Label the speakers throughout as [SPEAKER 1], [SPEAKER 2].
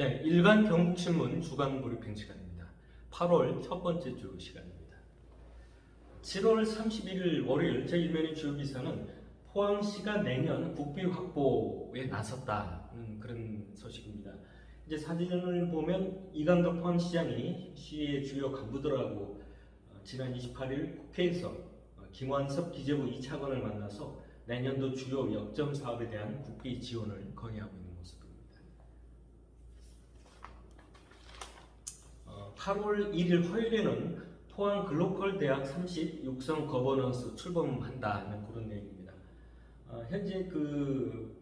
[SPEAKER 1] 네, 일간 경북신문 주간 브리핑 시간입니다. 8월 첫 번째 주 시간입니다. 7월 31일 월요일 제1면의 주요 기사는 포항시가 내년 국비 확보에 나섰다는 그런 소식입니다. 이제 사진을 보면 이강덕 포항시장이 시의 주요 간부들하고 지난 28일 국회에서 김완섭 기재부 2차관을 만나서 내년도 주요 역점 사업에 대한 국비 지원을 건의하고 있는 모습입니다. 8월 1일 화요일에는 포항 글로컬 대학 30 육성 거버넌스 출범한다는 그런 내용입니다. 현재 그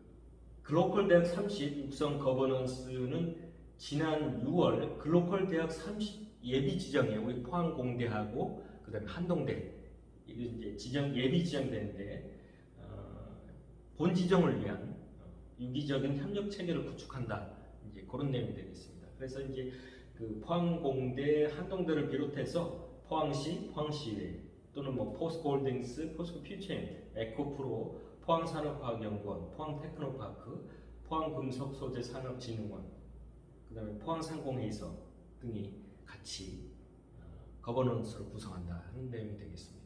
[SPEAKER 1] 글로컬 대학 30 육성 거버넌스는 지난 6월 글로컬 대학 30 예비 지정에 우리 포항 공대하고 그다음에 한동대 이게 이제 지정 예비 지정되는데 본 지정을 위한 유기적인 협력 체계를 구축한다 이제 그런 내용이 되겠습니다. 그래서 이제 그 포항공대, 한동대를 비롯해서 포항시, 포항시의회 또는 뭐 포스코홀딩스, 포스코퓨처엠, 에코프로, 포항산업과학연구원, 포항테크노파크, 포항금속소재산업진흥원, 그다음에 포항상공회의소 등이 같이 거버넌스를 구성한다 하는 내용이 되겠습니다.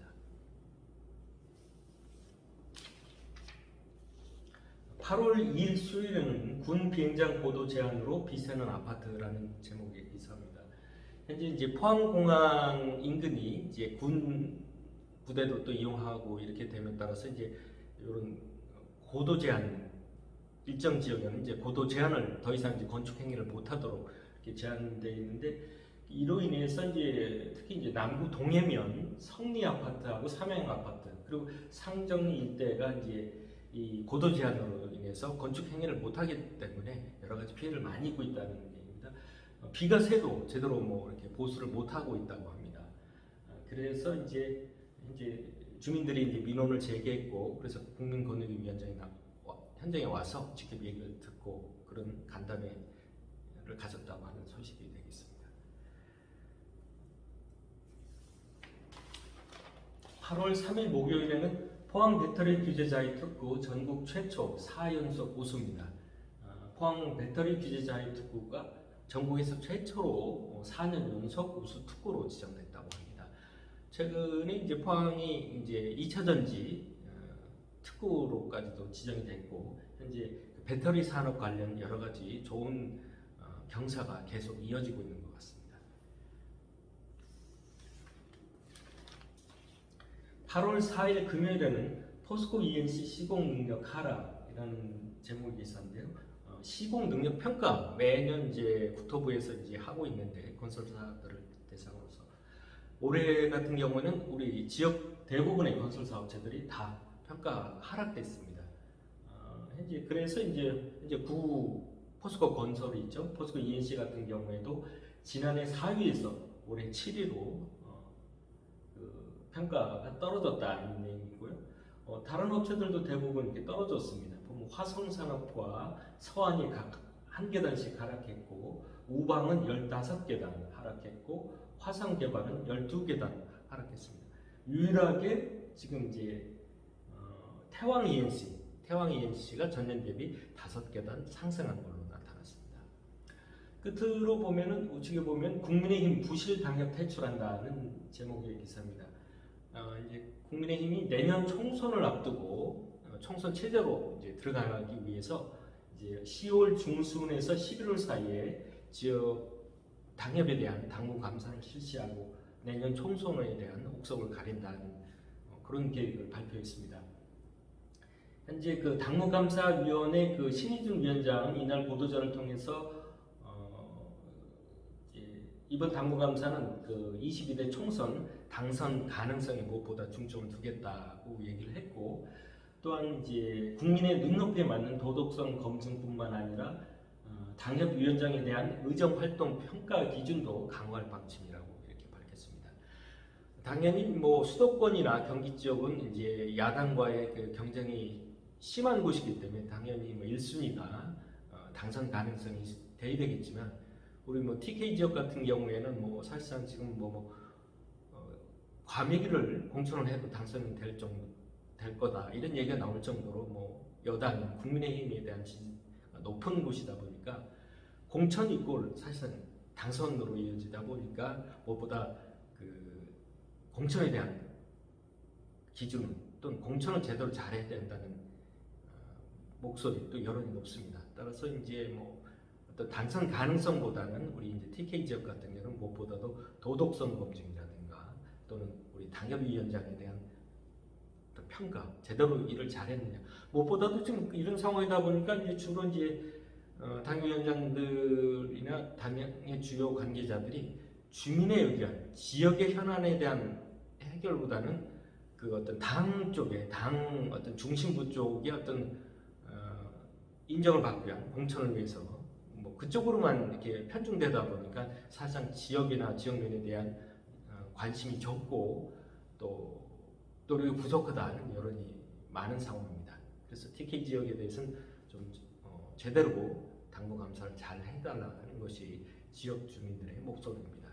[SPEAKER 1] 8월 2일 수요일에는 군 비행장 보도 제한으로 비세는 아파트라는 제목의 기사입니다. 현재 이제 포항공항 인근이 이제 군 부대도 또 이용하고 이렇게 됨에 따라서 이제 이런 고도 제한 일정 지역에는 이제 고도 제한을 더 이상 이제 건축 행위를 못하도록 이렇게 제한되어 있는데 이로 인해서 이제 특히 이제 남구 동해면 성리 아파트하고 삼양 아파트 그리고 상정리 일대가 이제 이 고도 제한으로 인해서 건축 행위를 못하기 때문에 여러 가지 피해를 많이 입고 있다는 얘기입니다. 비가 새도 제대로 뭐 이렇게 보수를 못하고 있다고 합니다. 그래서 이제 주민들이 이제 민원을 제기했고 그래서 국민권익위원장이 현장에 와서 직접 얘기를 듣고 그런 간담회를 가졌다고 하는 소식이 되겠습니다. 8월 3일 목요일에는 포항 배터리 규제자의 특구 전국 최초 4연속 우수입니다. 포항 배터리 규제자의 특구가 전국에서 최초로 4년 연속 우수 특구로 지정됐다고 합니다. 최근에 이제 포항이 이제 2차 전지 특구로까지도 지정이 됐고 현재 배터리 산업 관련 여러 가지 좋은 경사가 계속 이어지고 있는 것 같습니다. 8월 4일 금요일에는 포스코 ENC 시공 능력 하락이라는 제목의 기사인데요. 시공 능력 평가 매년 이제 국토부에서 이제 하고 있는데 건설사들을 대상으로서 올해 같은 경우는 우리 지역 대부분의 건설 사업체들이 다 평가 하락됐습니다. 현재 그래서 이제 구 포스코 건설이 있죠. 포스코 ENC 같은 경우에도 지난해 4위에서 올해 7위로 평가가 떨어졌다는 내용이고요. 다른 업체들도 대부분 이렇게 떨어졌습니다. 보면 화성산업과 서한이 각 한 계단씩 하락했고, 우방은 15계단 하락했고, 화성개발은 12계단 하락했습니다. 유일하게 지금 이제 태왕 ENC가 전년 대비 5계단 상승한 걸로 나타났습니다. 끝으로 보면은 우측에 보면 국민의힘 부실 당협 탈출한다는 제목의 기사입니다. 이제 국민의힘이 내년 총선을 앞두고 총선 체제로 이제 들어가기 위해서 이제 10월 중순에서 11월 사이에 지역 당협에 대한 당무 감사를 실시하고 내년 총선에 대한 옥석을 가린다는 그런 계획을 발표했습니다. 현재 그 당무감사위원회 그 신희준 위원장은 이날 보도자를 통해서 이번 당무감사는 그 22대 총선 당선 가능성에 무엇보다 중점을 두겠다고 얘기를 했고 또한 이제 국민의 눈높이에 맞는 도덕성 검증뿐만 아니라 당협위원장에 대한 의정활동 평가 기준도 강화할 방침이라고 이렇게 밝혔습니다. 당연히 뭐 수도권이나 경기 지역은 이제 야당과의 그 경쟁이 심한 곳이기 때문에 당연히 뭐 1순위가 당선 가능성이 대입되겠지만 우리 뭐 TK 지역 같은 경우에는 뭐 사실상 지금 과메기를 공천을 해도 당선이 될 거다 이런 얘기가 나올 정도로 뭐 여당 국민의힘에 대한 지지가 높은 곳이다 보니까 공천이 있고 사실은 당선으로 이어지다 보니까 무엇보다 그 공천에 대한 기준 또는 공천을 제대로 잘해야 된다는 목소리 또 여론이 높습니다. 따라서 이제 뭐 어떤 당선 가능성보다는 우리 이제 TK 지역 같은 경우는 무엇보다도 도덕성 검증이라든가 또는 우리 당협위원장에 대한 어떤 평가, 제대로 일을 잘했느냐. 무엇보다도 지금 이런 상황이다 보니까 이제 주로 이제 당위원장들이나 당의 주요 관계자들이 주민의 의견, 지역의 현안에 대한 해결보다는 그 어떤 당 쪽에 당 어떤 중심부 쪽의 어떤 인정을 받기 위한 공천을 위해서 뭐 그쪽으로만 이렇게 편중되다 보니까 사실상 지역이나 지역민에 대한 관심이 적고 또 노력이 부족하다는 여론이 많은 상황입니다. 그래서 TK 지역에 대해서는 좀 제대로 당부 감사를 잘 해달라는 것이 지역 주민들의 목소리입니다.